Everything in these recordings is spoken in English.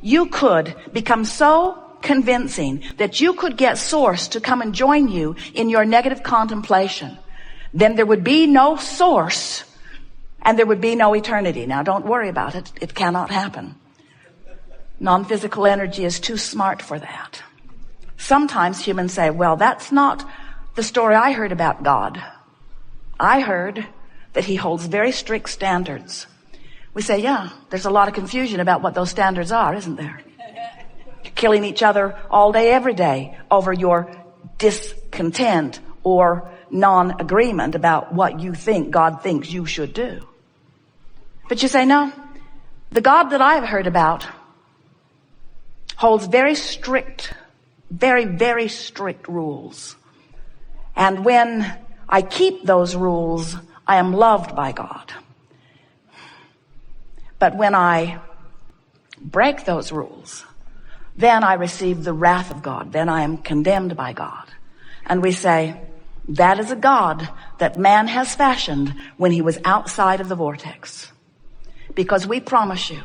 you could become so convincing that you could get Source to come and join you in your negative contemplation, then there would be no Source and there would be no eternity. Now, don't worry about it. It cannot happen. Non-physical energy is too smart for that. Sometimes humans say, well, that's not the story I heard about God. I heard that he holds very strict standards. We say, yeah, there's a lot of confusion about what those standards are, isn't there? You're killing each other all day, every day over your discontent or non-agreement about what you think God thinks you should do. But you say, no, the God that I've heard about holds very strict, very, very strict rules. And when I keep those rules, I am loved by God. But when I break those rules, then I receive the wrath of God. Then I am condemned by God. And we say, that is a God that man has fashioned when he was outside of the vortex. Because we promise you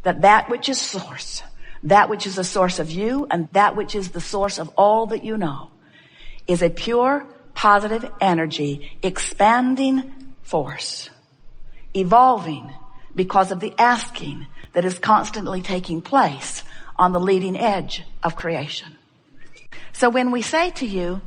that that which is Source, that which is the source of you, and that which is the source of all that you know, is a pure, positive energy, expanding force, evolving because of the asking that is constantly taking place on the leading edge of creation. So when we say to you,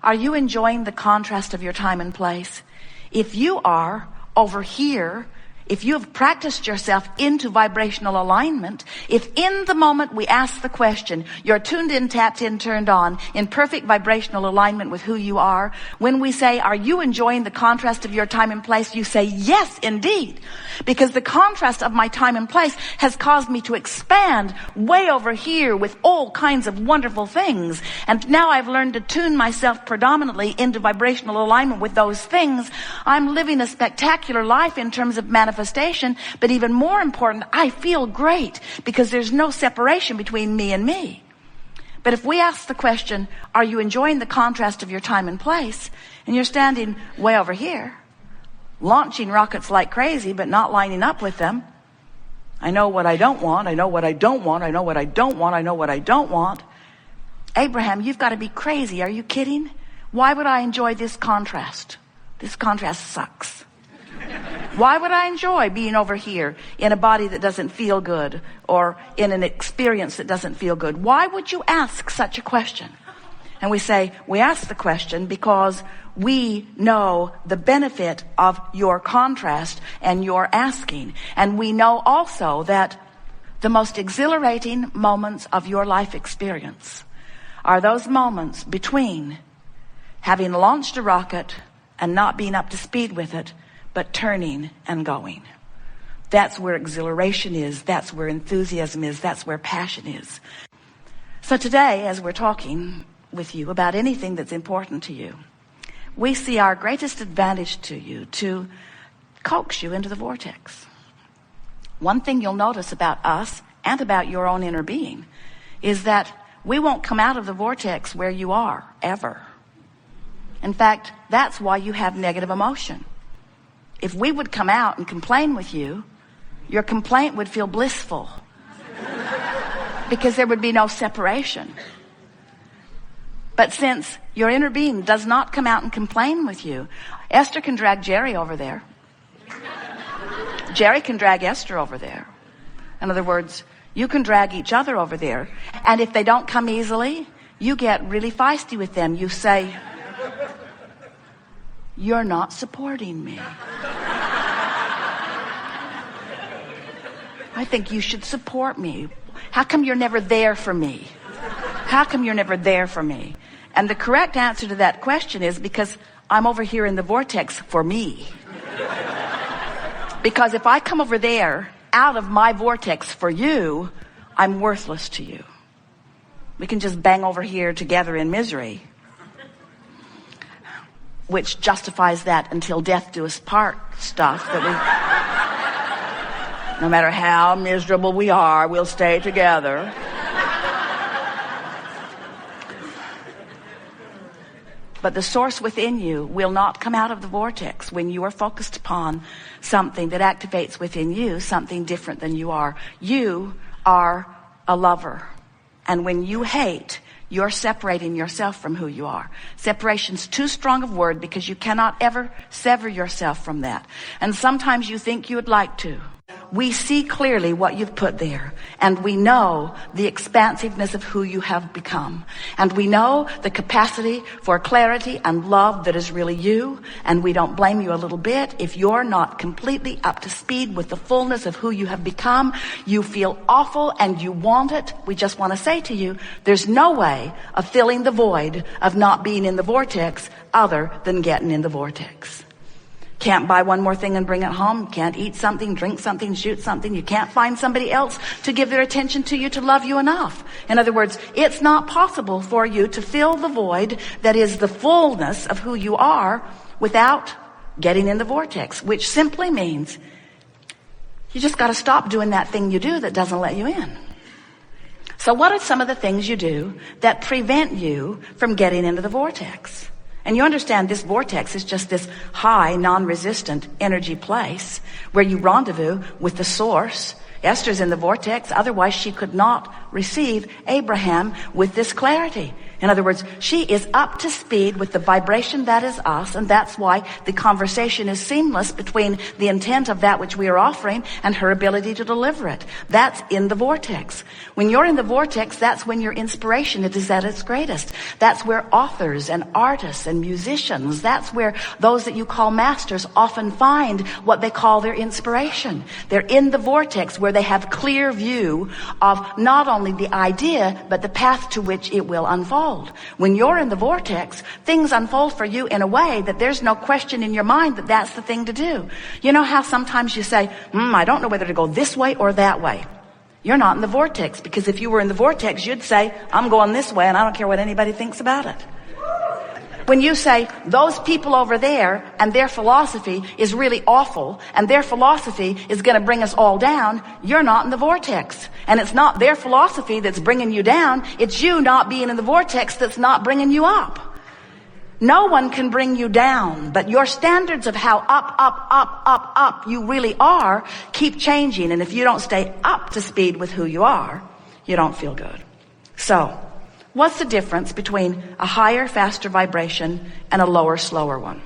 are you enjoying the contrast of your time and place? If you are over here, if you have practiced yourself into vibrational alignment, if in the moment we ask the question, you're tuned in, tapped in, turned on, in perfect vibrational alignment with who you are, when we say, are you enjoying the contrast of your time and place? You say, yes, indeed. Because the contrast of my time and place has caused me to expand way over here with all kinds of wonderful things. And now I've learned to tune myself predominantly into vibrational alignment with those things. I'm living a spectacular life in terms of manifestation. But even more important, I feel great because there's no separation between me and me. But if we ask the question, are you enjoying the contrast of your time and place? And you're standing way over here, launching rockets like crazy, but not lining up with them. I know what I don't want. I know what I don't want. I know what I don't want. I know what I don't want. Abraham, you've got to be crazy. Are you kidding? Why would I enjoy this contrast? This contrast sucks. Why would I enjoy being over here in a body that doesn't feel good or in an experience that doesn't feel good? Why would you ask such a question? And we say, we ask the question because we know the benefit of your contrast and your asking. And we know also that the most exhilarating moments of your life experience are those moments between having launched a rocket and not being up to speed with it, but turning and going. That's where exhilaration is. That's where enthusiasm is. That's where passion is. So today, as we're talking with you about anything that's important to you, we see our greatest advantage to you to coax you into the vortex. One thing you'll notice about us and about your own inner being is that we won't come out of the vortex where you are, ever. In fact, that's why you have negative emotion. If we would come out and complain with you, your complaint would feel blissful because there would be no separation. But since your inner being does not come out and complain with you, Esther can drag Jerry over there. Jerry can drag Esther over there. In other words, you can drag each other over there. And if they don't come easily, you get really feisty with them. You say, you're not supporting me. I think you should support me. How come you're never there for me? How come you're never there for me? And the correct answer to that question is because I'm over here in the vortex for me. Because if I come over there out of my vortex for you, I'm worthless to you. We can just bang over here together in misery, which justifies that until death do us part stuff that we, no matter how miserable we are, we'll stay together. But the source within you will not come out of the vortex when you are focused upon something that activates within you something different than you are. You are a lover. And when you hate, you're separating yourself from who you are. Separation's too strong a word because you cannot ever sever yourself from that. And sometimes you think you would like to. We see clearly what you've put there, and we know the expansiveness of who you have become, and we know the capacity for clarity and love that is really you, and we don't blame you a little bit if you're not completely up to speed with the fullness of who you have become. You feel awful and you want it. We just want to say to you, there's no way of filling the void of not being in the vortex other than getting in the vortex. Can't buy one more thing and bring it home. Can't eat something, drink something, shoot something. You can't find somebody else to give their attention to you to love you enough. In other words, it's not possible for you to fill the void that is the fullness of who you are without getting in the vortex, which simply means you just got to stop doing that thing you do that doesn't let you in. So what are some of the things you do that prevent you from getting into the vortex? And you understand this vortex is just this high, non-resistant energy place where you rendezvous with the source. Esther's in the vortex, otherwise she could not receive Abraham with this clarity. In other words, she is up to speed with the vibration that is us, and that's why the conversation is seamless between the intent of that which we are offering and her ability to deliver it. That's in the vortex. When you're in the vortex, that's when your inspiration is at its greatest. That's where authors and artists and musicians, that's where those that you call masters often find what they call their inspiration. They're in the vortex where they have clear view of not only the idea, but the path to which it will unfold. When you're in the vortex, things unfold for you in a way that there's no question in your mind that that's the thing to do. You know how sometimes you say, I don't know whether to go this way or that way. You're not in the vortex, because if you were in the vortex, you'd say, I'm going this way and I don't care what anybody thinks about it. When you say, those people over there and their philosophy is really awful and their philosophy is going to bring us all down, you're not in the vortex. And it's not their philosophy that's bringing you down. It's you not being in the vortex that's not bringing you up. No one can bring you down, but your standards of how up you really are keep changing. And if you don't stay up to speed with who you are, you don't feel good. So, what's the difference between a higher, faster vibration and a lower, slower one?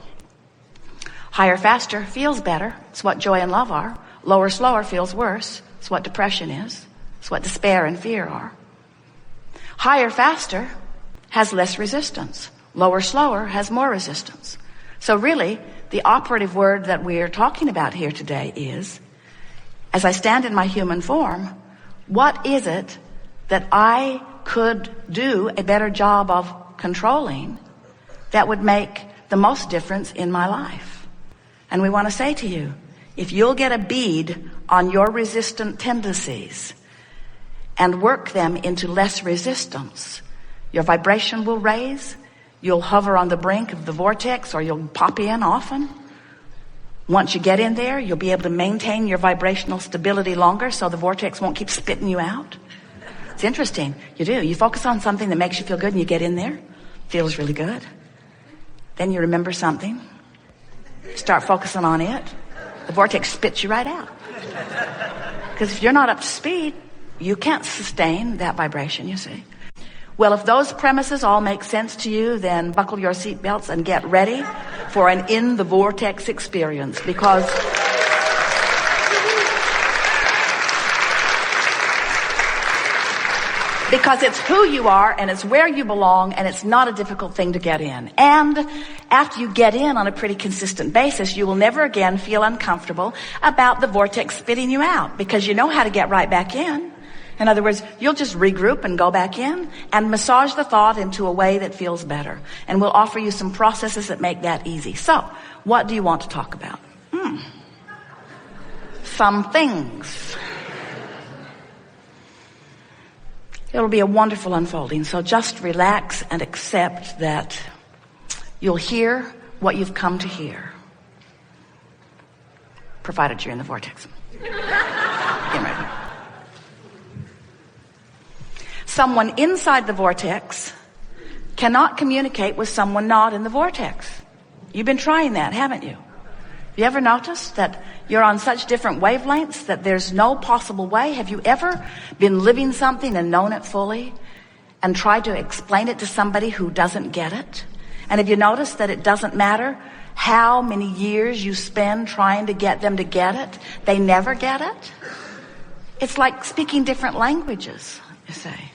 Higher, faster feels better. It's what joy and love are. Lower, slower feels worse. It's what depression is. It's what despair and fear are. Higher, faster has less resistance. Lower, slower has more resistance. So really, the operative word that we are talking about here today is, as I stand in my human form, what is it that I could do a better job of controlling that would make the most difference in my life? And we want to say to you, if you'll get a bead on your resistant tendencies and work them into less resistance, your vibration will raise. You'll hover on the brink of the vortex, or you'll pop in often. Once you get in there, you'll be able to maintain your vibrational stability longer so the vortex won't keep spitting you out. It's interesting. You do. You focus on something that makes you feel good and you get in there. Feels really good. Then you remember something. Start focusing on it. The vortex spits you right out. Because if you're not up to speed, you can't sustain that vibration, you see. Well, if those premises all make sense to you, then buckle your seatbelts and get ready for an in the vortex experience, because it's who you are and it's where you belong, and it's not a difficult thing to get in. And after you get in on a pretty consistent basis, you will never again feel uncomfortable about the vortex spitting you out, because you know how to get right back in. In other words, you'll just regroup and go back in and massage the thought into a way that feels better. And we'll offer you some processes that make that easy. So, what do you want to talk about? Some things. It'll be a wonderful unfolding. So just relax and accept that you'll hear what you've come to hear. Provided you're in the vortex. Get ready. Someone inside the vortex cannot communicate with someone not in the vortex. You've been trying that, haven't you? You ever noticed that You're on such different wavelengths that there's no possible way. Have you ever been living something and known it fully and tried to explain it to somebody who doesn't get it? And have you noticed that it doesn't matter how many years you spend trying to get them to get it? They never get it. It's like speaking different languages, you say.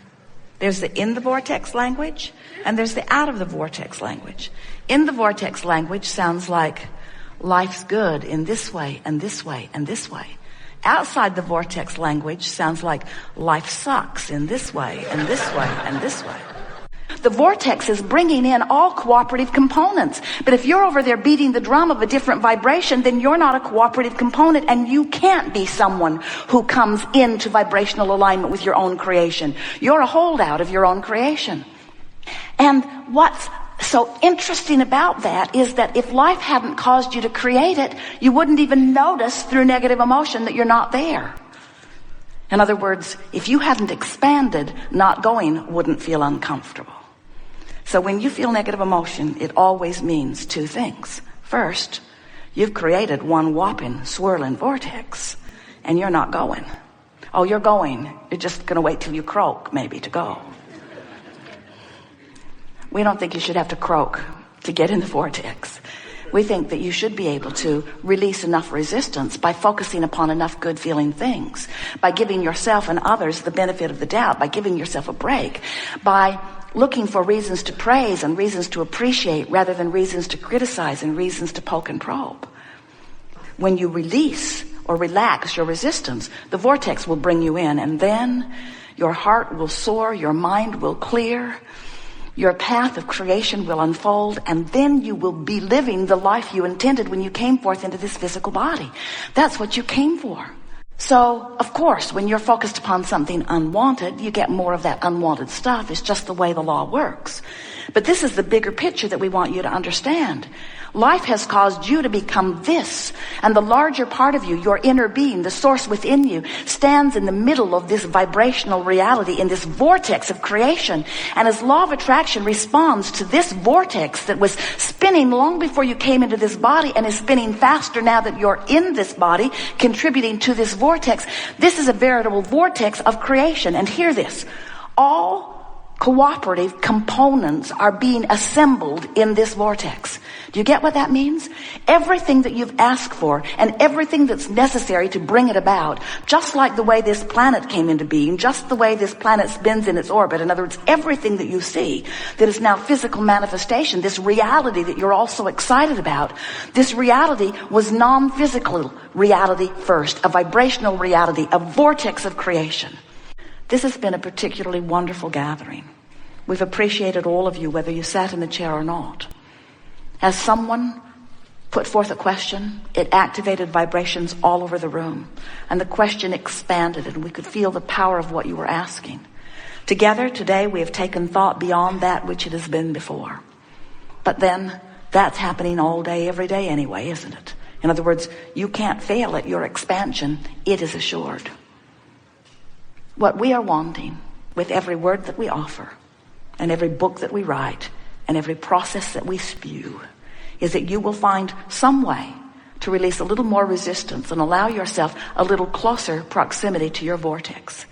There's the in the vortex language and there's the out of the vortex language. In the vortex language sounds like life's good in this way and this way and this way. Outside the vortex language sounds like life sucks in this way and this way and this way. The vortex is bringing in all cooperative components. But if you're over there beating the drum of a different vibration, then you're not a cooperative component, and you can't be someone who comes into vibrational alignment with your own creation. You're a holdout of your own creation. And what's so interesting about that is that if life hadn't caused you to create it, you wouldn't even notice through negative emotion that you're not there. In other words, if you hadn't expanded, not going wouldn't feel uncomfortable. So when you feel negative emotion, it always means two things. First, you've created one whopping swirling vortex, and you're not going. Oh, you're going. You're just going to wait till you croak, maybe, to go. We don't think you should have to croak to get in the vortex. We think that you should be able to release enough resistance by focusing upon enough good feeling things, by giving yourself and others the benefit of the doubt, by giving yourself a break, by looking for reasons to praise and reasons to appreciate rather than reasons to criticize and reasons to poke and probe. When you release or relax your resistance, the vortex will bring you in, and then your heart will soar, your mind will clear, your path of creation will unfold, and then you will be living the life you intended when you came forth into this physical body. That's what you came for. So, of course, when you're focused upon something unwanted, you get more of that unwanted stuff. It's just the way the law works. But this is the bigger picture that we want you to understand. Life has caused you to become this, and the larger part of you, your inner being, the source within you, stands in the middle of this vibrational reality, in this vortex of creation. And as law of attraction responds to this vortex that was spinning long before you came into this body and is spinning faster now that you're in this body, contributing to this vortex, this is a veritable vortex of creation. And hear this, all cooperative components are being assembled in this vortex. Do you get what that means? Everything that you've asked for and everything that's necessary to bring it about, just like the way this planet came into being, just the way this planet spins in its orbit. In other words, everything that you see that is now physical manifestation, this reality that you're all so excited about, this reality was non-physical reality first, a vibrational reality, a vortex of creation. This has been a particularly wonderful gathering. We've appreciated all of you, whether you sat in the chair or not. As someone put forth a question, it activated vibrations all over the room, and the question expanded, and we could feel the power of what you were asking. Together today we have taken thought beyond that which it has been before. But then that's happening all day, every day anyway, isn't it? In other words, you can't fail at your expansion. It is assured. What we are wanting with every word that we offer and every book that we write and every process that we spew is that you will find some way to release a little more resistance and allow yourself a little closer proximity to your vortex.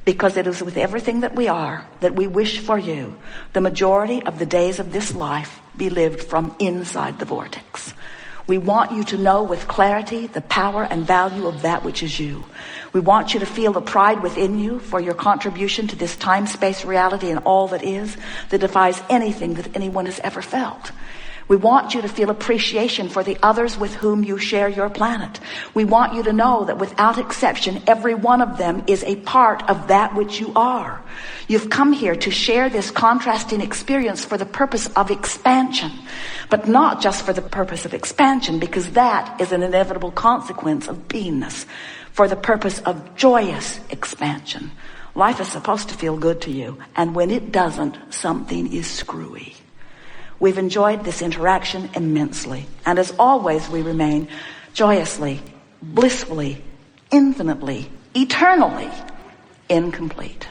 Because it is with everything that we are that we wish for you the majority of the days of this life be lived from inside the vortex. We want you to know with clarity the power and value of that which is you. We want you to feel the pride within you for your contribution to this time-space reality and all that is, that defies anything that anyone has ever felt. We want you to feel appreciation for the others with whom you share your planet. We want you to know that without exception, every one of them is a part of that which you are. You've come here to share this contrasting experience for the purpose of expansion, but not just for the purpose of expansion, because that is an inevitable consequence of beingness, for the purpose of joyous expansion. Life is supposed to feel good to you, and when it doesn't, something is screwy. We've enjoyed this interaction immensely, and as always, we remain joyously, blissfully, infinitely, eternally incomplete.